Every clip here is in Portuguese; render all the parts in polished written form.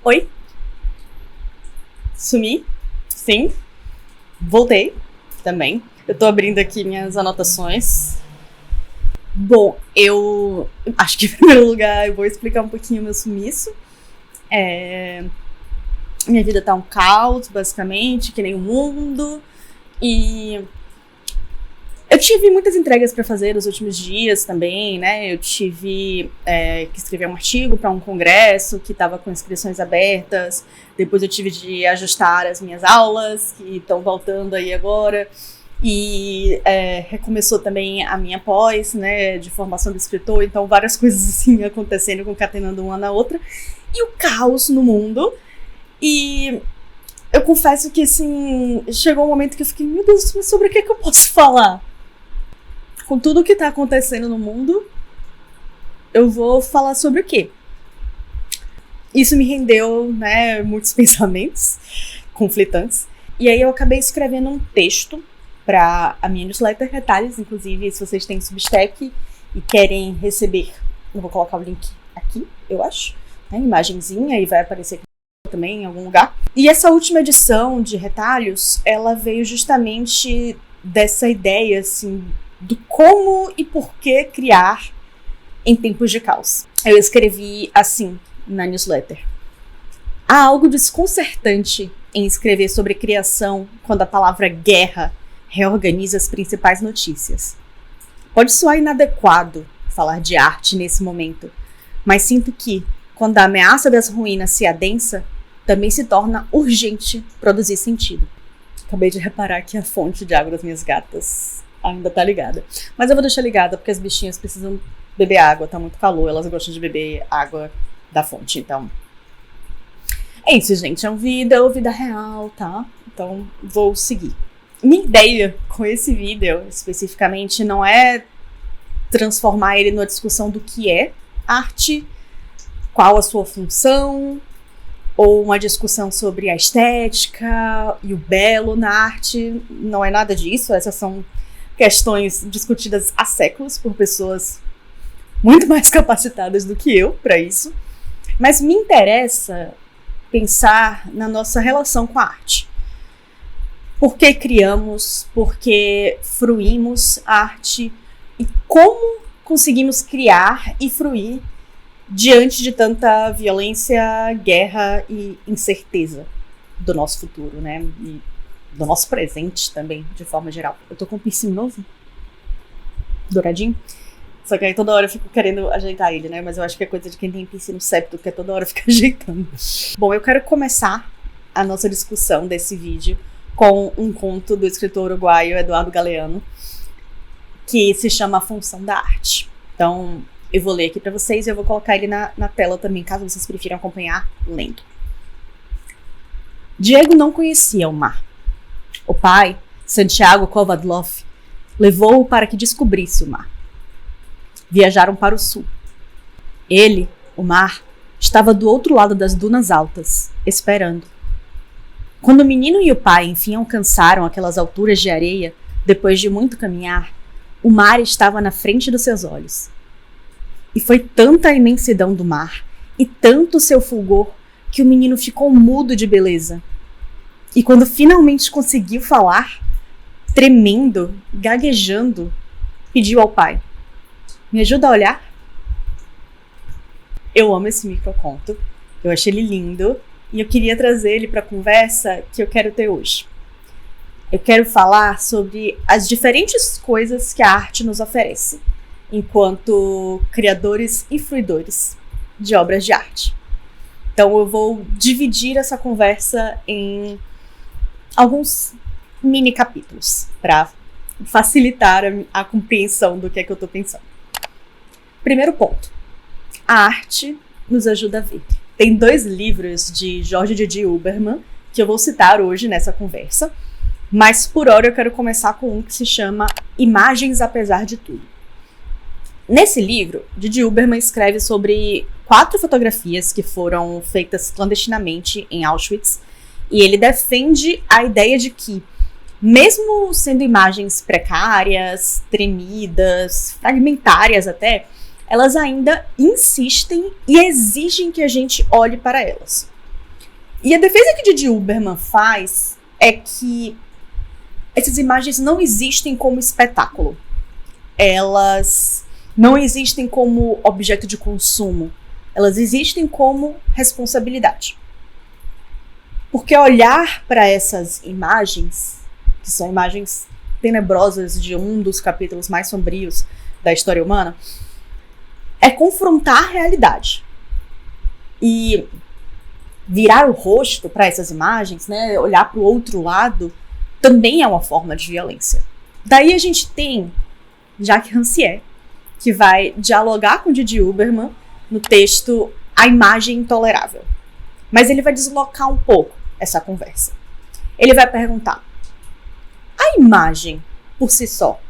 Oi? Sumi? Sim. Voltei também. Eu tô abrindo aqui minhas anotações. Bom, eu acho que em primeiro lugar eu vou explicar um pouquinho o meu sumiço. Minha vida tá um caos, basicamente, que nem o mundo. E eu tive muitas entregas para fazer nos últimos dias também, né? Eu tive que escrever um artigo para um congresso que estava com inscrições abertas. Depois eu tive de ajustar as minhas aulas, que estão voltando aí agora. E recomeçou também a minha pós, né, de formação do escritor. Então várias coisas assim acontecendo, concatenando uma na outra. E o caos no mundo. E eu confesso que, assim, chegou um momento que eu fiquei, meu Deus, mas sobre o que eu posso falar? Com tudo o que tá acontecendo no mundo, eu vou falar sobre o quê? Isso me rendeu, né, muitos pensamentos conflitantes. E aí eu acabei escrevendo um texto para a minha newsletter Retalhos. Inclusive, se vocês têm Substack e querem receber, eu vou colocar o link aqui, eu acho, né, imagenzinha, e vai aparecer aqui também em algum lugar. E essa última edição de Retalhos, ela veio justamente dessa ideia, assim, do como e por que criar em tempos de caos. Eu escrevi assim na newsletter: há algo desconcertante em escrever sobre criação quando a palavra guerra reorganiza as principais notícias. Pode soar inadequado falar de arte nesse momento, mas sinto que, quando a ameaça das ruínas se adensa, também se torna urgente produzir sentido. Acabei de reparar que a fonte de água das minhas gatas ainda tá ligada. Mas eu vou deixar ligada porque as bichinhas precisam beber água, tá muito calor, elas gostam de beber água da fonte, então... É isso, gente, é um vida real, tá? Então vou seguir. Minha ideia com esse vídeo, especificamente, não é transformar ele numa discussão do que é arte, qual a sua função, ou uma discussão sobre a estética e o belo na arte. Não é nada disso. Essas são questões discutidas há séculos por pessoas muito mais capacitadas do que eu para isso. Mas me interessa pensar na nossa relação com a arte. Por que criamos, por que fruímos arte e como conseguimos criar e fruir diante de tanta violência, guerra e incerteza do nosso futuro, né? E do nosso presente também, de forma geral. Eu tô com um piercing novo, douradinho. Só que aí toda hora eu fico querendo ajeitar ele, né? Mas eu acho que é coisa de quem tem piercing no septo, que é toda hora fica ajeitando. Bom, eu quero começar a nossa discussão desse vídeo com um conto do escritor uruguaio Eduardo Galeano, que se chama A Função da Arte. Então, eu vou ler aqui pra vocês e eu vou colocar ele na tela também, caso vocês prefiram acompanhar lendo. Diego não conhecia o mar. O pai, Santiago Kovadlov, levou-o para que descobrisse o mar. Viajaram para o sul. Ele, o mar, estava do outro lado das dunas altas, esperando. Quando o menino e o pai enfim alcançaram aquelas alturas de areia, depois de muito caminhar, o mar estava na frente dos seus olhos. E foi tanta a imensidão do mar, e tanto o seu fulgor, que o menino ficou mudo de beleza. E quando finalmente conseguiu falar, tremendo, gaguejando, pediu ao pai: me ajuda a olhar? Eu amo esse microconto, eu achei ele lindo, e eu queria trazer ele para a conversa que eu quero ter hoje. Eu quero falar sobre as diferentes coisas que a arte nos oferece, enquanto criadores e fruidores de obras de arte. Então eu vou dividir essa conversa em alguns mini capítulos, para facilitar a compreensão do que é que eu estou pensando. Primeiro ponto: a arte nos ajuda a ver. Tem 2 livros de George Didi Huberman que eu vou citar hoje nessa conversa, mas por hora eu quero começar com um que se chama Imagens Apesar de Tudo. Nesse livro, Didi Huberman escreve sobre 4 fotografias que foram feitas clandestinamente em Auschwitz, e ele defende a ideia de que, mesmo sendo imagens precárias, tremidas, fragmentárias até, elas ainda insistem e exigem que a gente olhe para elas. E a defesa que Didi Huberman faz é que essas imagens não existem como espetáculo. Elas não existem como objeto de consumo. Elas existem como responsabilidade. Porque olhar para essas imagens, que são imagens tenebrosas de um dos capítulos mais sombrios da história humana, é confrontar a realidade. E virar o rosto para essas imagens, né, olhar para o outro lado, também é uma forma de violência. Daí a gente tem Jacques Rancière, que vai dialogar com Didi Huberman no texto A Imagem Intolerável. Mas ele vai deslocar um pouco essa conversa. Ele vai perguntar: a imagem, por si só,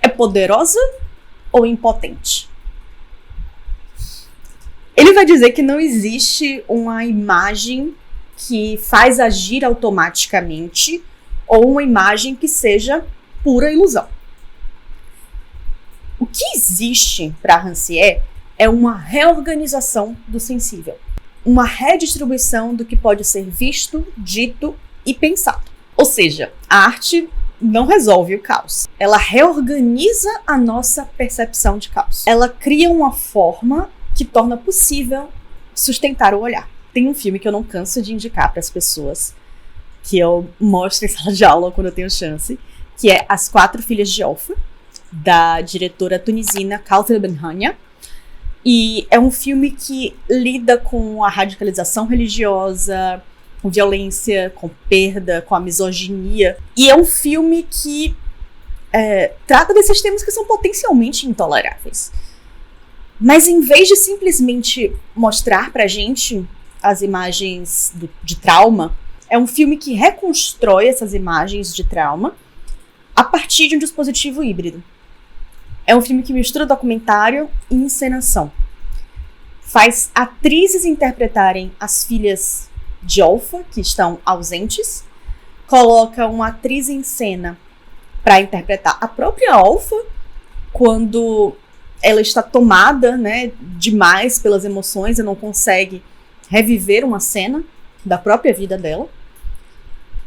é poderosa ou impotente? Ele vai dizer que não existe uma imagem que faz agir automaticamente ou uma imagem que seja pura ilusão. O que existe para Rancière é uma reorganização do sensível, uma redistribuição do que pode ser visto, dito e pensado. Ou seja, a arte não resolve o caos. Ela reorganiza a nossa percepção de caos. Ela cria uma forma que torna possível sustentar o olhar. Tem um filme que eu não canso de indicar para as pessoas, que eu mostro em sala de aula quando eu tenho chance, que é As Quatro Filhas de Olfa, da diretora tunisina Kawthar Ben-Hania. E é um filme que lida com a radicalização religiosa, com violência, com perda, com a misoginia. E é um filme que trata desses temas que são potencialmente intoleráveis. Mas em vez de simplesmente mostrar pra gente as imagens de trauma, é um filme que reconstrói essas imagens de trauma a partir de um dispositivo híbrido. É um filme que mistura documentário e encenação. Faz atrizes interpretarem as filhas de Olfa, que estão ausentes. Coloca uma atriz em cena para interpretar a própria Olfa, quando ela está tomada, né, demais pelas emoções e não consegue reviver uma cena da própria vida dela.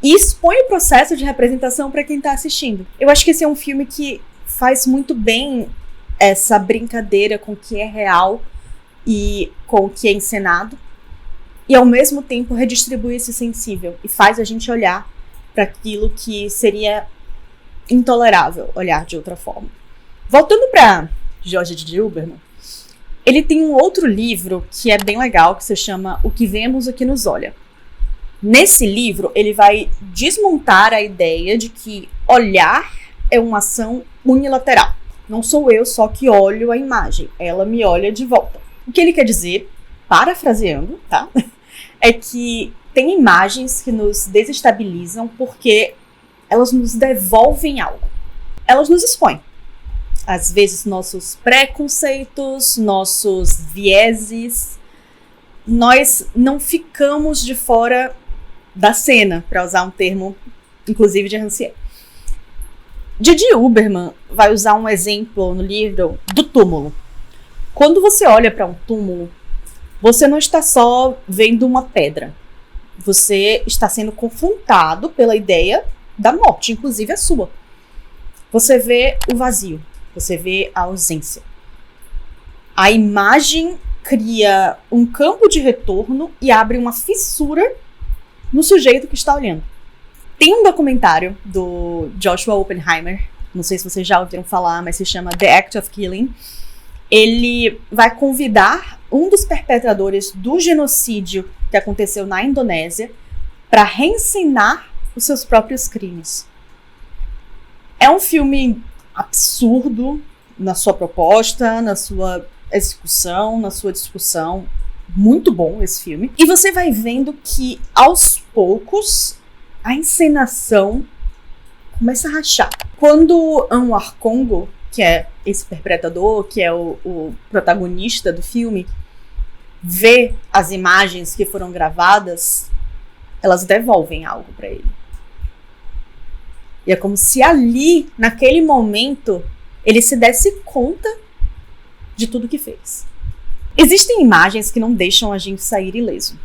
E expõe o processo de representação para quem está assistindo. Eu acho que esse é um filme que faz muito bem essa brincadeira com o que é real e com o que é encenado, e ao mesmo tempo redistribui esse sensível e faz a gente olhar para aquilo que seria intolerável olhar de outra forma. Voltando para Jorge Didi Huberman, ele tem um outro livro que é bem legal, que se chama O que Vemos, o que Nos Olha. Nesse livro, ele vai desmontar a ideia de que olhar é uma ação unilateral. Não sou eu só que olho a imagem, ela me olha de volta. O que ele quer dizer, parafraseando, tá? É que tem imagens que nos desestabilizam porque elas nos devolvem algo. Elas nos expõem. Às vezes, nossos preconceitos, nossos vieses. Nós não ficamos de fora da cena, para usar um termo, inclusive, de Rancière. Didi Huberman vai usar um exemplo no livro do túmulo. Quando você olha para um túmulo, você não está só vendo uma pedra. Você está sendo confrontado pela ideia da morte, inclusive a sua. Você vê o vazio, você vê a ausência. A imagem cria um campo de retorno e abre uma fissura no sujeito que está olhando. Tem um documentário do Joshua Oppenheimer, não sei se vocês já ouviram falar, mas se chama The Act of Killing. Ele vai convidar um dos perpetradores do genocídio que aconteceu na Indonésia para reencenar os seus próprios crimes. É um filme absurdo na sua proposta, na sua execução, na sua discussão. Muito bom esse filme. E você vai vendo que, aos poucos, a encenação começa a rachar. Quando Anwar Congo, que é esse interpretador, que é o protagonista do filme, vê as imagens que foram gravadas, elas devolvem algo para ele. E é como se ali, naquele momento, ele se desse conta de tudo que fez. Existem imagens que não deixam a gente sair ileso.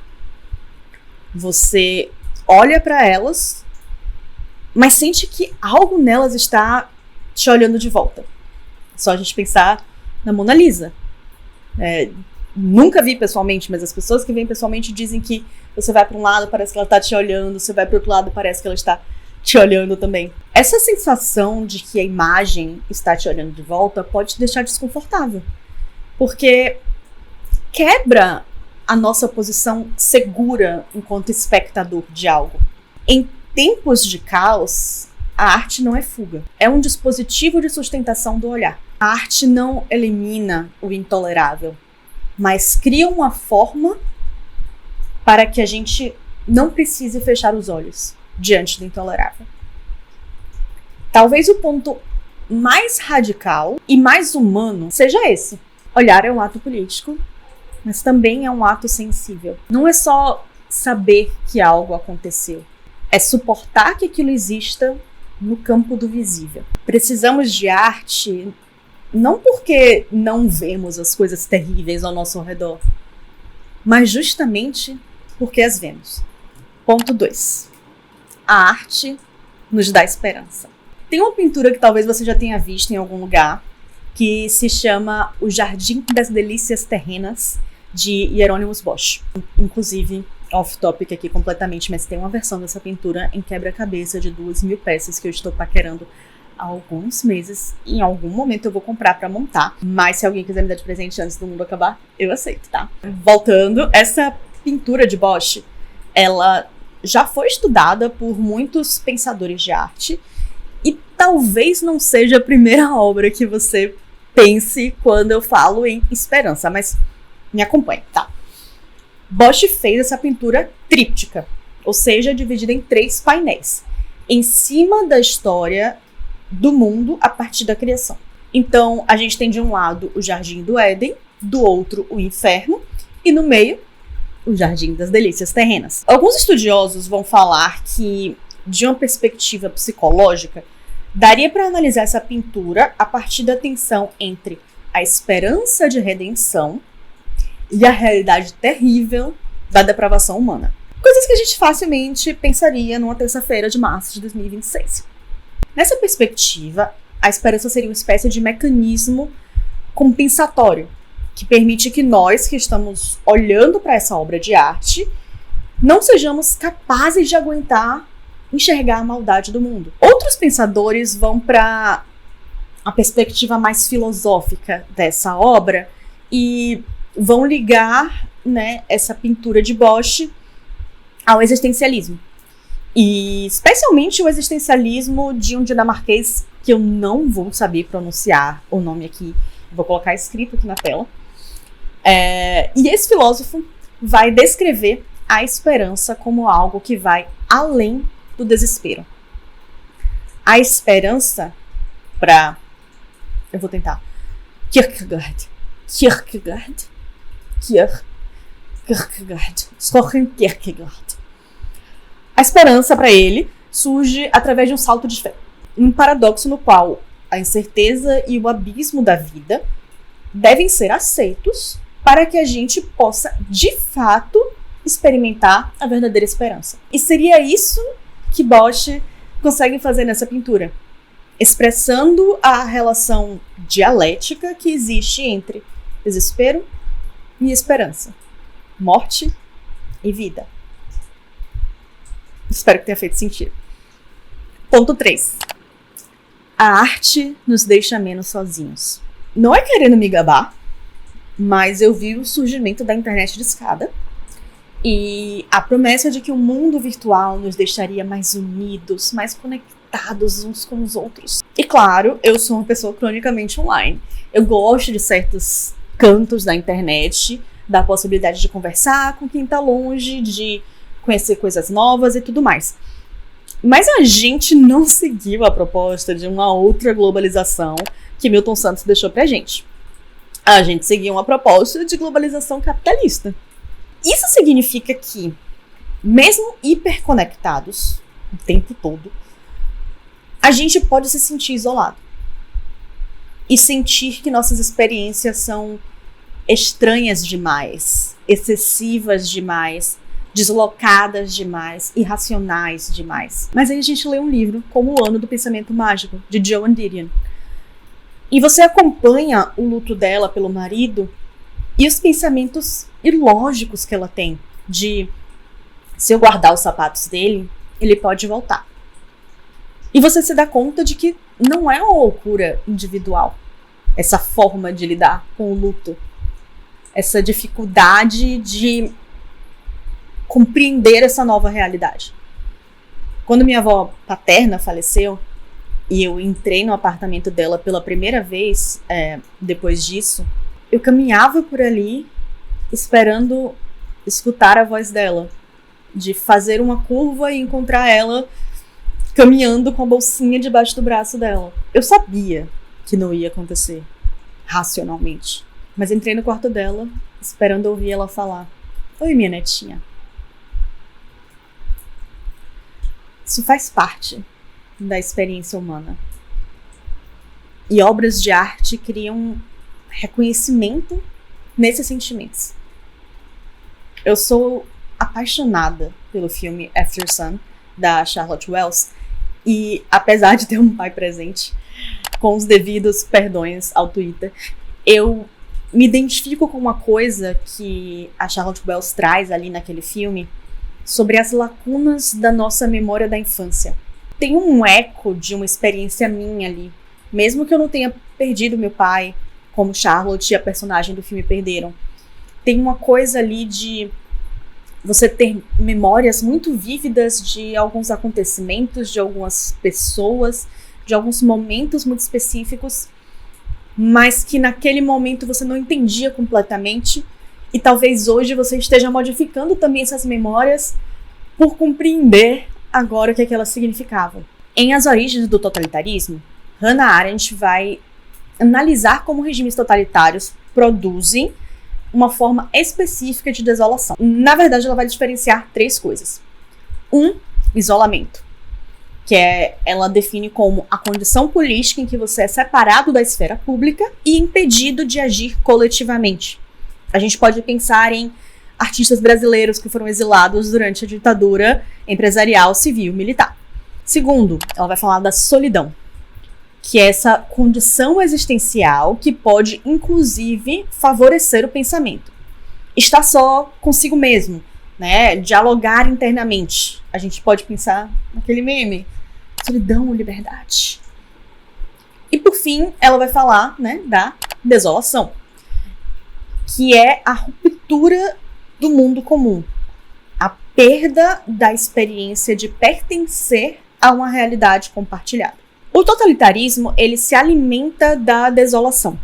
Você olha para elas, mas sente que algo nelas está te olhando de volta. Só a gente pensar na Mona Lisa. Nunca vi pessoalmente, mas as pessoas que veem pessoalmente dizem que você vai para um lado, parece que ela está te olhando, você vai para outro lado, parece que ela está te olhando também. Essa sensação de que a imagem está te olhando de volta pode te deixar desconfortável, porque quebra a nossa posição segura enquanto espectador de algo. Em tempos de caos, a arte não é fuga. É um dispositivo de sustentação do olhar. A arte não elimina o intolerável, mas cria uma forma para que a gente não precise fechar os olhos diante do intolerável. Talvez o ponto mais radical e mais humano seja esse. Olhar é um ato político, mas também é um ato sensível. Não é só saber que algo aconteceu, é suportar que aquilo exista no campo do visível. Precisamos de arte não porque não vemos as coisas terríveis ao nosso redor, mas justamente porque as vemos. Ponto 2. A arte nos dá esperança. Tem uma pintura que talvez você já tenha visto em algum lugar, que se chama O Jardim das Delícias Terrenas, de Hieronymus Bosch. Inclusive, off-topic aqui completamente, mas tem uma versão dessa pintura em quebra-cabeça de 2.000 peças que eu estou paquerando há alguns meses. Em algum momento eu vou comprar pra montar, mas se alguém quiser me dar de presente antes do mundo acabar, eu aceito, tá? Voltando, essa pintura de Bosch, ela já foi estudada por muitos pensadores de arte e talvez não seja a primeira obra que você pense quando eu falo em esperança, mas me acompanhe, tá? Bosch fez essa pintura tríptica, ou seja, dividida em 3 painéis, em cima da história do mundo a partir da criação. Então, a gente tem de um lado o Jardim do Éden, do outro o Inferno, e no meio, o Jardim das Delícias Terrenas. Alguns estudiosos vão falar que, de uma perspectiva psicológica, daria para analisar essa pintura a partir da tensão entre a esperança de redenção e a realidade terrível da depravação humana. Coisas que a gente facilmente pensaria numa terça-feira de março de 2026. Nessa perspectiva, a esperança seria uma espécie de mecanismo compensatório, que permite que nós, que estamos olhando para essa obra de arte, não sejamos capazes de aguentar enxergar a maldade do mundo. Outros pensadores vão para a perspectiva mais filosófica dessa obra e vão ligar, né, essa pintura de Bosch ao existencialismo. E especialmente o existencialismo de um dinamarquês que eu não vou saber pronunciar o nome aqui, vou colocar escrito aqui na tela. E esse filósofo vai descrever a esperança como algo que vai além do desespero. A esperança eu vou tentar. Kierkegaard. Soren Kierkegaard. A esperança, para ele, surge através de um salto de fé. Um paradoxo no qual a incerteza e o abismo da vida devem ser aceitos para que a gente possa, de fato, experimentar a verdadeira esperança. E seria isso que Bosch consegue fazer nessa pintura, expressando a relação dialética que existe entre desespero e esperança, morte e vida. Espero que tenha feito sentido. Ponto 3. A arte nos deixa menos sozinhos. Não é querendo me gabar, mas eu vi o surgimento da internet de escada e a promessa de que o mundo virtual nos deixaria mais unidos, mais conectados uns com os outros. E claro, eu sou uma pessoa cronicamente online. Eu gosto de certos cantos da internet, da possibilidade de conversar com quem tá longe, de conhecer coisas novas e tudo mais. Mas a gente não seguiu a proposta de uma outra globalização que Milton Santos deixou pra gente. A gente seguiu uma proposta de globalização capitalista. Isso significa que, mesmo hiperconectados o tempo todo, a gente pode se sentir isolado e sentir que nossas experiências são estranhas demais, excessivas demais, deslocadas demais, irracionais demais. Mas aí a gente lê um livro como O Ano do Pensamento Mágico, de Joan Didion. E você acompanha o luto dela pelo marido e os pensamentos ilógicos que ela tem de, se eu guardar os sapatos dele, ele pode voltar. E você se dá conta de que não é uma loucura individual essa forma de lidar com o luto, essa dificuldade de compreender essa nova realidade. Quando minha avó paterna faleceu e eu entrei no apartamento dela pela primeira vez, depois disso, eu caminhava por ali esperando escutar a voz dela, de fazer uma curva e encontrar ela caminhando com a bolsinha debaixo do braço dela. Eu sabia que não ia acontecer racionalmente, mas entrei no quarto dela esperando ouvir ela falar: "Oi, minha netinha." Isso faz parte da experiência humana. E obras de arte criam reconhecimento nesses sentimentos. Eu sou apaixonada pelo filme After Sun, da Charlotte Wells, e apesar de ter um pai presente, com os devidos perdões ao Twitter, eu me identifico com uma coisa que a Charlotte Wells traz ali naquele filme, sobre as lacunas da nossa memória da infância. Tem um eco de uma experiência minha ali. Mesmo que eu não tenha perdido meu pai, como Charlotte e a personagem do filme perderam. Tem uma coisa ali de você ter memórias muito vívidas de alguns acontecimentos, de algumas pessoas, de alguns momentos muito específicos, mas que naquele momento você não entendia completamente. E talvez hoje você esteja modificando também essas memórias por compreender agora o que elas significavam. Em As Origens do Totalitarismo, Hannah Arendt vai analisar como regimes totalitários produzem uma forma específica de desolação. Na verdade, ela vai diferenciar 3 coisas. Isolamento, que ela define como a condição política em que você é separado da esfera pública e impedido de agir coletivamente. A gente pode pensar em artistas brasileiros que foram exilados durante a ditadura empresarial, civil, militar. Segundo, ela vai falar da solidão, que é essa condição existencial que pode, inclusive, favorecer o pensamento. Estar só consigo mesmo, né? Dialogar internamente. A gente pode pensar naquele meme, solidão ou liberdade. E, por fim, ela vai falar, né, da desolação, que é a ruptura do mundo comum, a perda da experiência de pertencer a uma realidade compartilhada. O totalitarismo, ele se alimenta da desolação,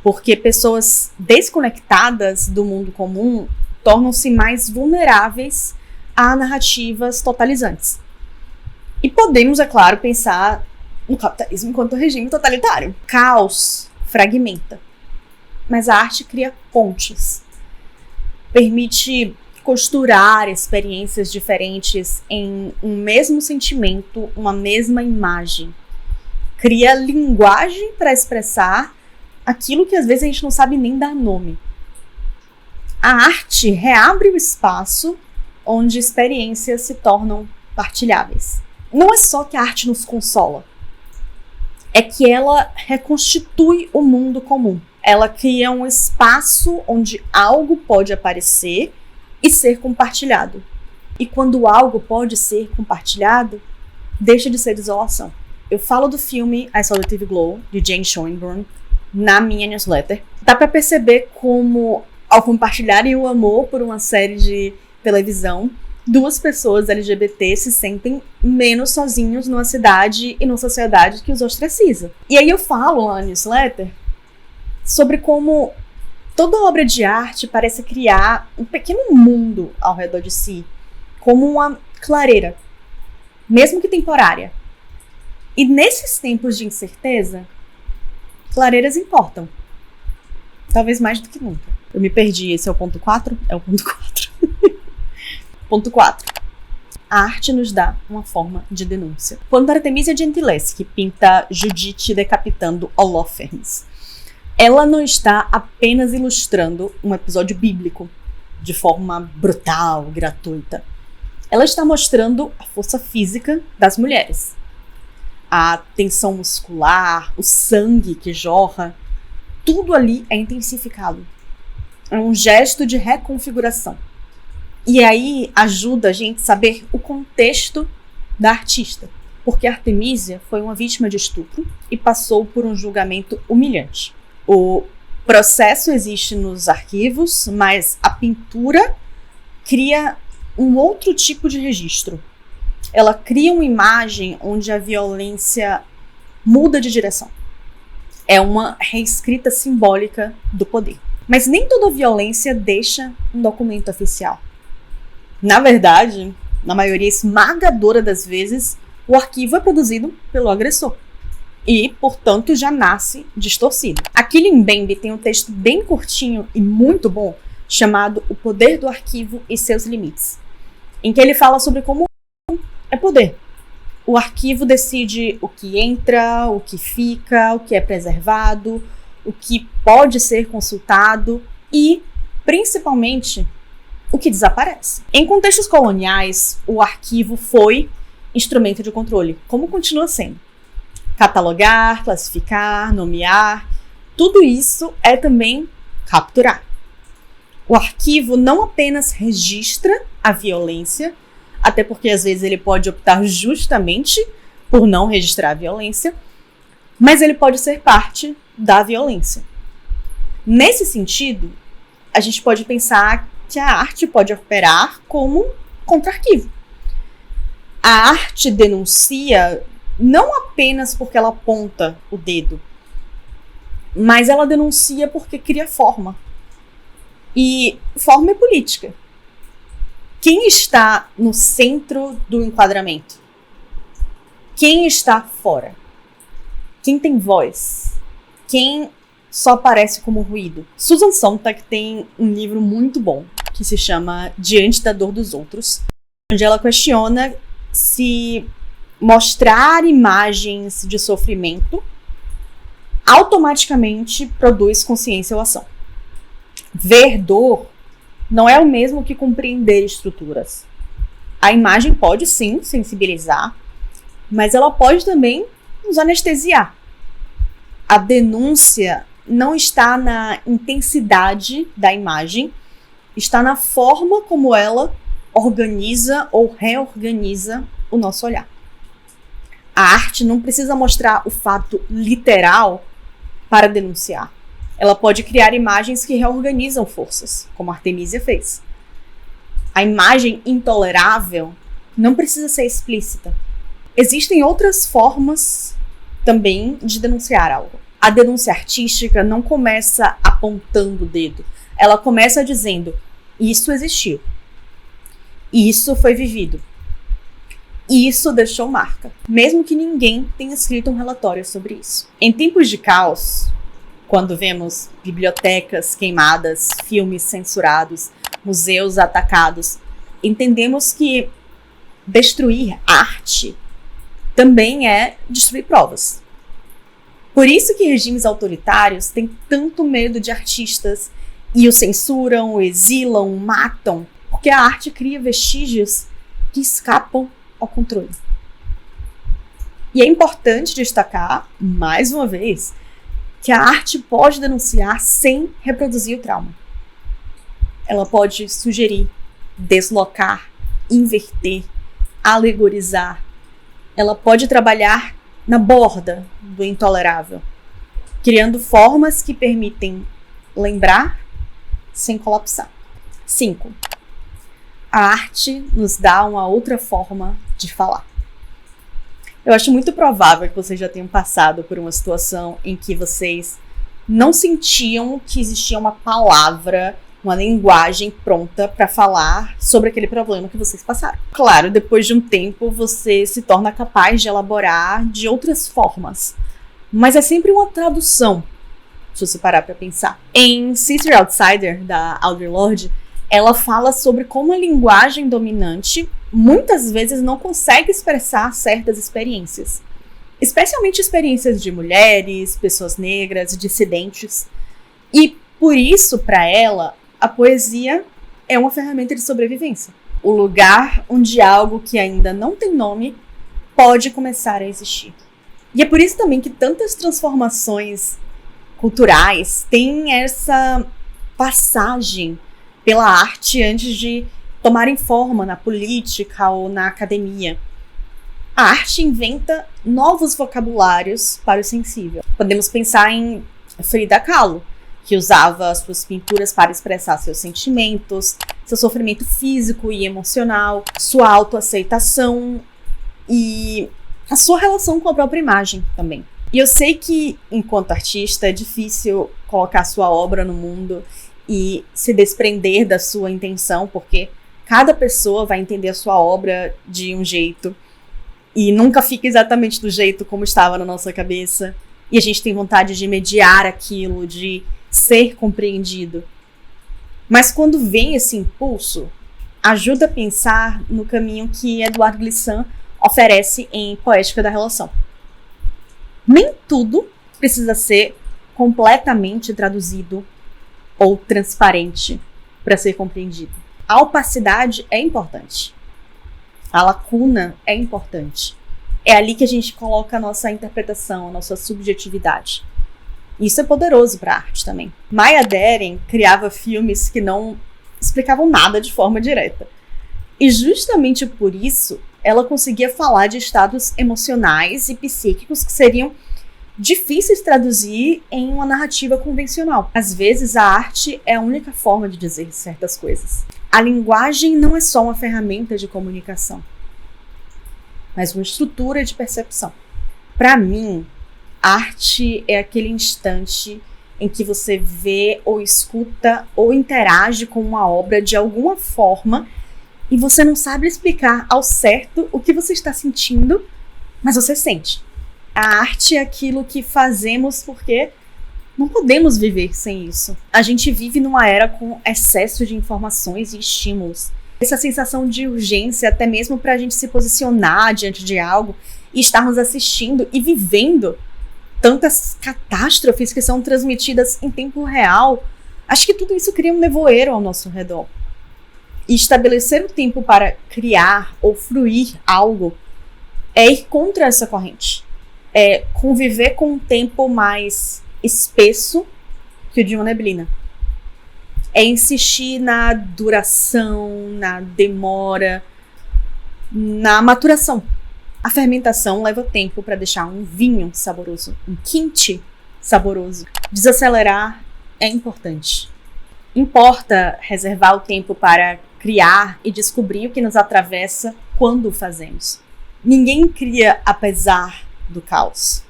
porque pessoas desconectadas do mundo comum tornam-se mais vulneráveis a narrativas totalizantes. E podemos, é claro, pensar no capitalismo enquanto regime totalitário. Caos fragmenta. Mas a arte cria pontes, permite costurar experiências diferentes em um mesmo sentimento, uma mesma imagem. Cria linguagem para expressar aquilo que às vezes a gente não sabe nem dar nome. A arte reabre o espaço onde experiências se tornam partilháveis. Não é só que a arte nos consola, é que ela reconstitui o mundo comum. Ela cria um espaço onde algo pode aparecer e ser compartilhado. E quando algo pode ser compartilhado, deixa de ser desolação. Eu falo do filme I Saw the TV Glow, de Jane Schoenbrun, na minha newsletter. Dá pra perceber como, ao compartilharem o amor por uma série de televisão, 2 pessoas LGBT se sentem menos sozinhos numa cidade e numa sociedade que os ostraciza. E aí eu falo lá na newsletter sobre como toda obra de arte parece criar um pequeno mundo ao redor de si, como uma clareira, mesmo que temporária. E nesses tempos de incerteza, clareiras importam. Talvez mais do que nunca. Eu me perdi, esse é o ponto 4? É o ponto 4. Ponto 4. A arte nos dá uma forma de denúncia. Quando Artemisia Gentileschi pinta Judite decapitando Holofernes, ela não está apenas ilustrando um episódio bíblico. de forma brutal, gratuita. Ela está mostrando a força física das mulheres. A tensão muscular, o sangue que jorra, tudo ali é intensificado. É um gesto de reconfiguração. E aí ajuda a gente a saber o contexto da artista. Porque Artemísia foi uma vítima de estupro e passou por um julgamento humilhante. O processo existe nos arquivos, mas a pintura cria um outro tipo de registro. Ela cria uma imagem onde a violência muda de direção. É uma reescrita simbólica do poder. Mas nem toda violência deixa um documento oficial. Na verdade, na maioria esmagadora das vezes, o arquivo é produzido pelo agressor. E, portanto, já nasce distorcido. Aqui Mbembe tem um texto bem curtinho e muito bom, chamado O Poder do Arquivo e Seus Limites, em que ele fala sobre como é poder. O arquivo decide o que entra, o que fica, o que é preservado, o que pode ser consultado e, principalmente, o que desaparece. Em contextos coloniais, o arquivo foi instrumento de controle, como continua sendo. Catalogar, classificar, nomear, tudo isso é também capturar. O arquivo não apenas registra a violência, até porque às vezes ele pode optar justamente por não registrar a violência, mas ele pode ser parte da violência. Nesse sentido, a gente pode pensar que a arte pode operar como contra-arquivo. A arte denuncia não apenas porque ela aponta o dedo, mas ela denuncia porque cria forma. E forma é política. Quem está no centro do enquadramento? Quem está fora? Quem tem voz? Quem só aparece como ruído? Susan Sontag tem um livro muito bom que se chama Diante da Dor dos Outros, onde ela questiona se mostrar imagens de sofrimento automaticamente produz consciência ou ação. Ver dor não é o mesmo que compreender estruturas. A imagem pode sim sensibilizar, mas ela pode também nos anestesiar. A denúncia não está na intensidade da imagem, está na forma como ela organiza ou reorganiza o nosso olhar. A arte não precisa mostrar o fato literal para denunciar. Ela pode criar imagens que reorganizam forças, como Artemísia fez. A imagem intolerável não precisa ser explícita. Existem outras formas também de denunciar algo. A denúncia artística não começa apontando o dedo. Ela começa dizendo, isso existiu. Isso foi vivido. Isso deixou marca, mesmo que ninguém tenha escrito um relatório sobre isso. Em tempos de caos, quando vemos bibliotecas queimadas, filmes censurados, museus atacados, entendemos que destruir arte também é destruir provas. Por isso que regimes autoritários têm tanto medo de artistas e o censuram, o exilam, o matam, porque a arte cria vestígios que escapam ao controle. E é importante destacar, mais uma vez, que a arte pode denunciar sem reproduzir o trauma. Ela pode sugerir, deslocar, inverter, alegorizar. Ela pode trabalhar na borda do intolerável, criando formas que permitem lembrar sem colapsar. 5. A arte nos dá uma outra forma de falar. Eu acho muito provável que vocês já tenham passado por uma situação em que vocês não sentiam que existia uma palavra, uma linguagem pronta para falar sobre aquele problema que vocês passaram. Claro, depois de um tempo você se torna capaz de elaborar de outras formas, mas é sempre uma tradução, se você parar para pensar. Em Sister Outsider, da Audre Lorde, ela fala sobre como a linguagem dominante muitas vezes não consegue expressar certas experiências. Especialmente experiências de mulheres, pessoas negras, dissidentes. E por isso, para ela, a poesia é uma ferramenta de sobrevivência. O lugar onde algo que ainda não tem nome pode começar a existir. E é por isso também que tantas transformações culturais têm essa passagem pela arte antes de tomarem forma na política ou na academia. A arte inventa novos vocabulários para o sensível. Podemos pensar em Frida Kahlo, que usava as suas pinturas para expressar seus sentimentos, seu sofrimento físico e emocional, sua autoaceitação e a sua relação com a própria imagem também. E eu sei que, enquanto artista, é difícil colocar sua obra no mundo e se desprender da sua intenção, porque cada pessoa vai entender a sua obra de um jeito e nunca fica exatamente do jeito como estava na nossa cabeça. E a gente tem vontade de mediar aquilo, de ser compreendido. Mas quando vem esse impulso, ajuda a pensar no caminho que Édouard Glissant oferece em Poética da Relação. Nem tudo precisa ser completamente traduzido ou transparente para ser compreendido. A opacidade é importante. A lacuna é importante. É ali que a gente coloca a nossa interpretação, a nossa subjetividade. Isso é poderoso para a arte também. Maya Deren criava filmes que não explicavam nada de forma direta. E justamente por isso, ela conseguia falar de estados emocionais e psíquicos que seriam difíceis de traduzir em uma narrativa convencional. Às vezes, a arte é a única forma de dizer certas coisas. A linguagem não é só uma ferramenta de comunicação, mas uma estrutura de percepção. Para mim, arte é aquele instante em que você vê ou escuta ou interage com uma obra de alguma forma e você não sabe explicar ao certo o que você está sentindo, mas você sente. A arte é aquilo que fazemos porque não podemos viver sem isso. A gente vive numa era com excesso de informações e estímulos. Essa sensação de urgência, até mesmo para a gente se posicionar diante de algo e estarmos assistindo e vivendo tantas catástrofes que são transmitidas em tempo real. Acho que tudo isso cria um nevoeiro ao nosso redor. E estabelecer o tempo para criar ou fruir algo é ir contra essa corrente. É conviver com um tempo mais espesso que o de uma neblina. É insistir na duração, na demora, na maturação. A fermentação leva tempo para deixar um vinho saboroso, um quinte saboroso. Desacelerar é importante. Importa reservar o tempo para criar e descobrir o que nos atravessa quando o fazemos. Ninguém cria apesar do caos.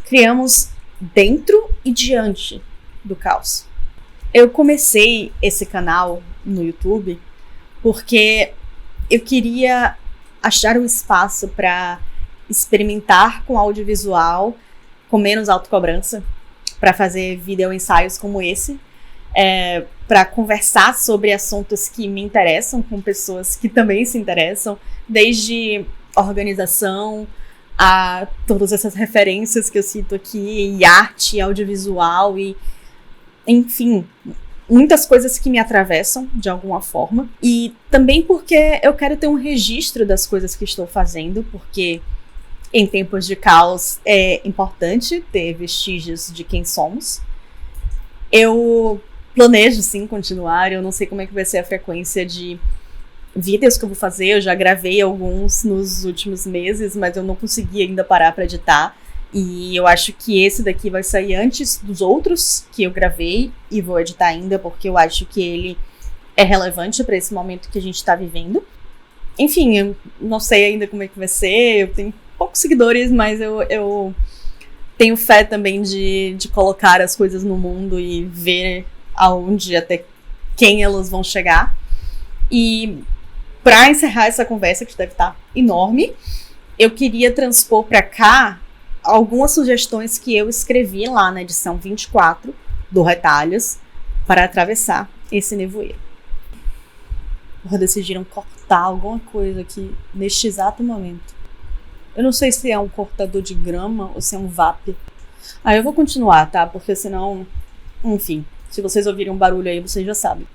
Criamos dentro e diante do caos. Eu comecei esse canal no YouTube porque eu queria achar um espaço para experimentar com audiovisual, com menos autocobrança, para fazer videoensaios como esse, para conversar sobre assuntos que me interessam com pessoas que também se interessam, desde organização a todas essas referências que eu cito aqui, e arte, e audiovisual, e enfim, muitas coisas que me atravessam de alguma forma. E também porque eu quero ter um registro das coisas que estou fazendo, porque em tempos de caos é importante ter vestígios de quem somos. Eu planejo sim continuar, eu não sei como é que vai ser a frequência de vídeos que eu vou fazer, eu já gravei alguns nos últimos meses, mas eu não consegui ainda parar para editar, e eu acho que esse daqui vai sair antes dos outros que eu gravei e vou editar ainda, porque eu acho que ele é relevante para esse momento que a gente está vivendo. Enfim, eu não sei ainda como é que vai ser, eu tenho poucos seguidores, mas eu tenho fé também de colocar as coisas no mundo e ver aonde, até quem elas vão chegar. E para encerrar essa conversa, que deve estar enorme, eu queria transpor para cá algumas sugestões que eu escrevi lá na edição 24 do Retalhos para atravessar esse nevoeiro. Decidiram cortar alguma coisa aqui neste exato momento. Eu não sei se é um cortador de grama ou se é um vape. Eu vou continuar, tá? Porque senão, enfim, se vocês ouvirem um barulho aí, vocês já sabem.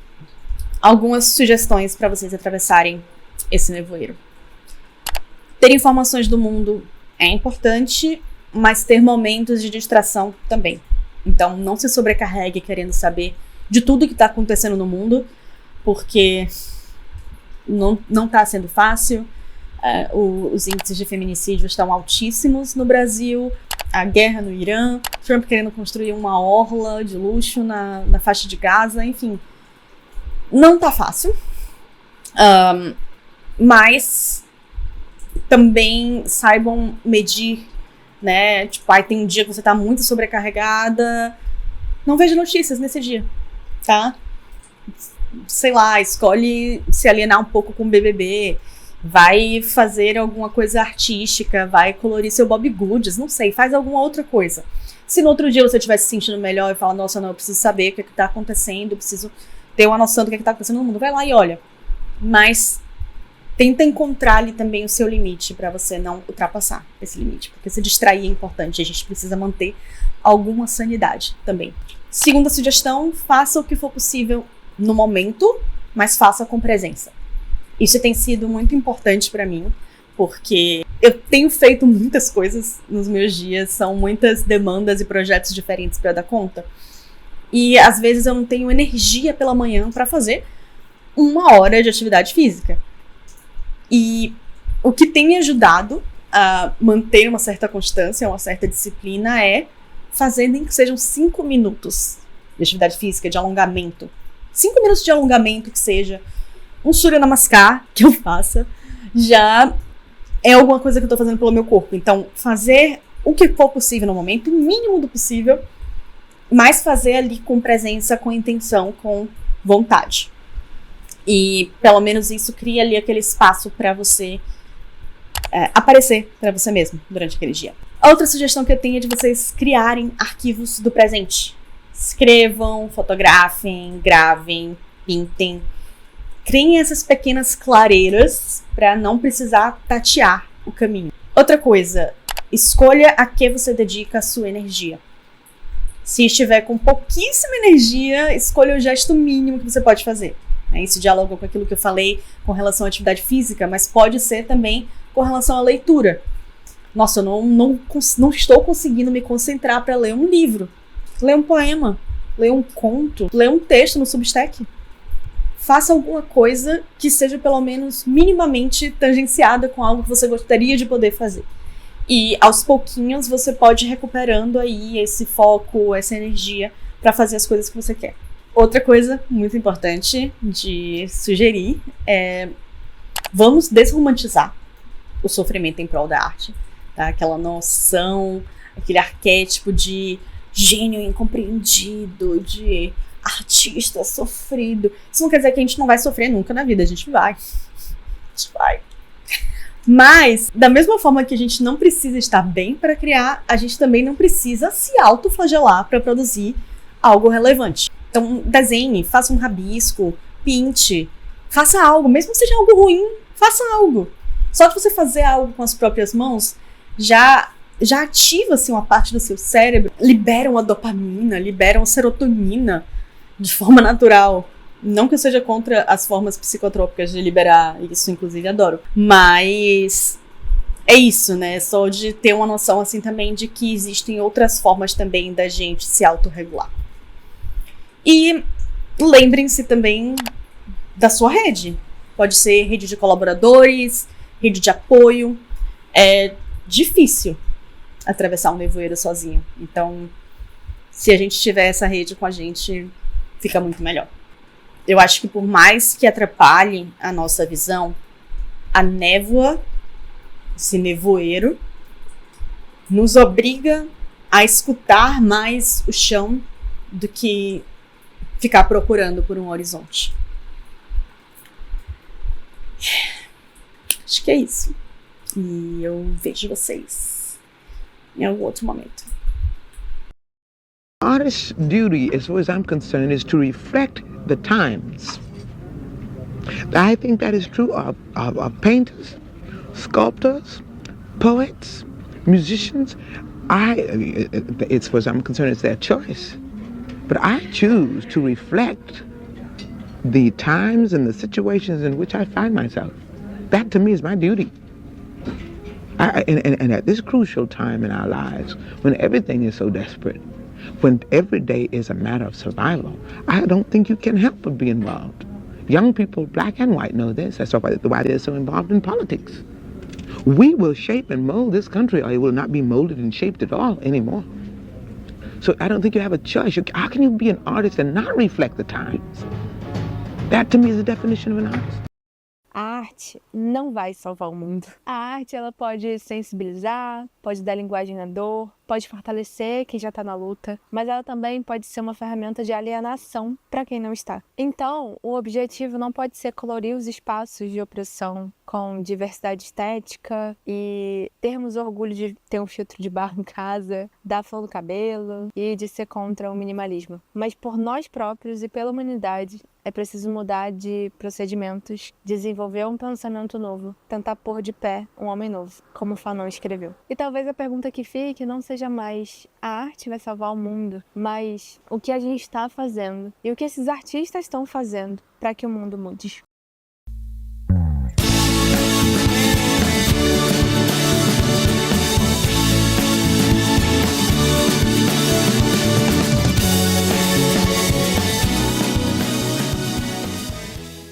algumas sugestões para vocês atravessarem esse nevoeiro. Ter informações do mundo é importante, mas ter momentos de distração também. Então, não se sobrecarregue querendo saber de tudo que está acontecendo no mundo, porque não está sendo fácil. Os índices de feminicídio estão altíssimos no Brasil, a guerra no Irã, Trump querendo construir uma orla de luxo na faixa de Gaza, enfim. Não tá fácil, mas também saibam medir, né? Tipo, tem um dia que você tá muito sobrecarregada, não veja notícias nesse dia, tá? Sei lá, escolhe se alienar um pouco com o BBB, vai fazer alguma coisa artística, vai colorir seu Bob Goods, não sei, faz alguma outra coisa. Se no outro dia você estiver se sentindo melhor e fala, nossa, não, eu preciso saber o que tá acontecendo, eu preciso ter uma noção do que tá acontecendo no mundo, vai lá e olha. Mas tenta encontrar ali também o seu limite para você não ultrapassar esse limite, porque se distrair é importante, a gente precisa manter alguma sanidade também. Segunda sugestão, faça o que for possível no momento, mas faça com presença. Isso tem sido muito importante para mim, porque eu tenho feito muitas coisas nos meus dias, são muitas demandas e projetos diferentes para dar conta. E às vezes eu não tenho energia pela manhã para fazer 1 hora de atividade física. E o que tem me ajudado a manter uma certa constância, uma certa disciplina é fazer nem que sejam 5 minutos de atividade física, de alongamento. 5 minutos de alongamento que seja, um Surya Namaskar que eu faça, já é alguma coisa que eu tô fazendo pelo meu corpo. Então, fazer o que for possível no momento, o mínimo do possível, mas fazer ali com presença, com intenção, com vontade. E pelo menos isso cria ali aquele espaço para você aparecer para você mesmo durante aquele dia. A outra sugestão que eu tenho é de vocês criarem arquivos do presente. Escrevam, fotografem, gravem, pintem. Criem essas pequenas clareiras para não precisar tatear o caminho. Outra coisa, escolha a que você dedica a sua energia. Se estiver com pouquíssima energia, escolha o gesto mínimo que você pode fazer. Isso dialoga com aquilo que eu falei com relação à atividade física, mas pode ser também com relação à leitura. Nossa, eu não estou conseguindo me concentrar para ler um livro, ler um poema, ler um conto, ler um texto no Substack. Faça alguma coisa que seja pelo menos minimamente tangenciada com algo que você gostaria de poder fazer. E aos pouquinhos você pode ir recuperando aí esse foco, essa energia para fazer as coisas que você quer. Outra coisa muito importante de sugerir é vamos desromantizar o sofrimento em prol da arte. Tá? Aquela noção, aquele arquétipo de gênio incompreendido, de artista sofrido. Isso não quer dizer que a gente não vai sofrer nunca na vida, a gente vai. Mas, da mesma forma que a gente não precisa estar bem para criar, a gente também não precisa se autoflagelar para produzir algo relevante. Então, desenhe, faça um rabisco, pinte, faça algo, mesmo que seja algo ruim, faça algo. Só de você fazer algo com as próprias mãos, já ativa assim, uma parte do seu cérebro, libera uma dopamina, libera uma serotonina de forma natural. Não que eu seja contra as formas psicotrópicas de liberar isso, inclusive adoro. Mas é isso, né? Só de ter uma noção assim também de que existem outras formas também da gente se autorregular. E lembrem-se também da sua rede. Pode ser rede de colaboradores, rede de apoio. É difícil atravessar um nevoeiro sozinho. Então, se a gente tiver essa rede com a gente, fica muito melhor. Eu acho que por mais que atrapalhe a nossa visão, a névoa, esse nevoeiro, nos obriga a escutar mais o chão do que ficar procurando por um horizonte. Acho que é isso. E eu vejo vocês em algum outro momento. Artist's duty, as far as I'm concerned, is to reflect the times. I think that is true of painters, sculptors, poets, musicians. As far as I'm concerned, it's their choice. But I choose to reflect the times and the situations in which I find myself. That to me is my duty. And at this crucial time in our lives, when everything is so desperate, when every day is a matter of survival, I don't think you can help but be involved. Young people, black and white, know this. That's why they're so involved in politics. We will shape and mold this country, or it will not be molded and shaped at all anymore. So I don't think you have a choice. How can you be an artist and not reflect the times? That to me is the definition of an artist. A arte não vai salvar o mundo. A arte, ela pode sensibilizar, pode dar linguagem à dor, pode fortalecer quem já está na luta, mas ela também pode ser uma ferramenta de alienação para quem não está. Então, o objetivo não pode ser colorir os espaços de opressão com diversidade estética e termos orgulho de ter um filtro de barro em casa, dar flor no cabelo e de ser contra o minimalismo. Mas por nós próprios e pela humanidade, é preciso mudar de procedimentos, desenvolver um pensamento novo, tentar pôr de pé um homem novo, como Fanon escreveu. E talvez a pergunta que fique não seja mais a arte vai salvar o mundo, mas o que a gente está fazendo e o que esses artistas estão fazendo para que o mundo mude.